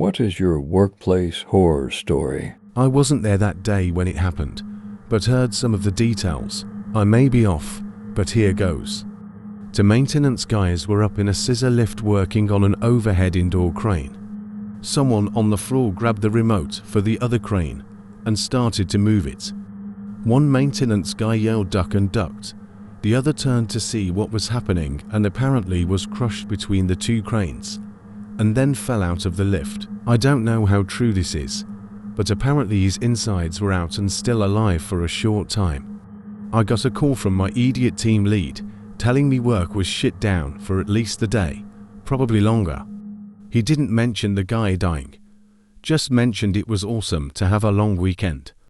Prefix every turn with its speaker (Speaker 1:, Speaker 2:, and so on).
Speaker 1: What is your workplace horror story?
Speaker 2: I wasn't there that day when it happened, but heard some of the details. I may be off, but here goes. The maintenance guys were up in a scissor lift working on an overhead indoor crane. Someone on the floor grabbed the remote for the other crane and started to move it. One maintenance guy yelled duck and ducked. The other turned to see what was happening and apparently was crushed between the two cranes and then fell out of the lift. I don't know how true this is, but apparently his insides were out and still alive for a short time. I got a call from my idiot team lead telling me work was shit down for at least a day, probably longer. He didn't mention the guy dying, just mentioned it was awesome to have a long weekend.